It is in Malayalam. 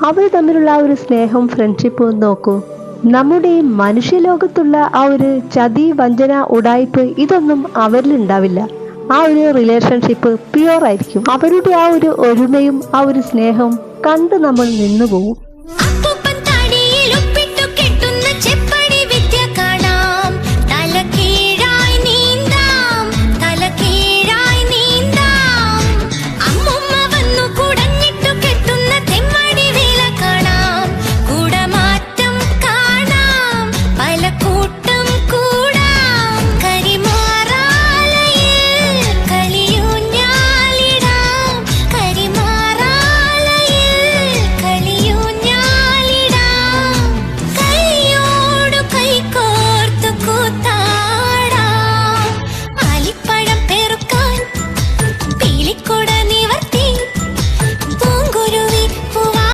അവർ തമ്മിലുള്ള ആ ഒരു സ്നേഹം, ഫ്രണ്ട്ഷിപ്പ് നോക്കൂ. നമ്മുടെ ഈ മനുഷ്യലോകത്തുള്ള ആ ഒരു ചതി, വഞ്ചന, ഉടായ്പ് ഇതൊന്നും അവരിൽ ഉണ്ടാവില്ല. ആ ഒരു റിലേഷൻഷിപ്പ് പ്യുവർ ആയിരിക്കും. അവരുടെ ആ ഒരു ഒരുമയും ആ ഒരു സ്നേഹവും കണ്ട് നമ്മൾ നിന്നു പോകും.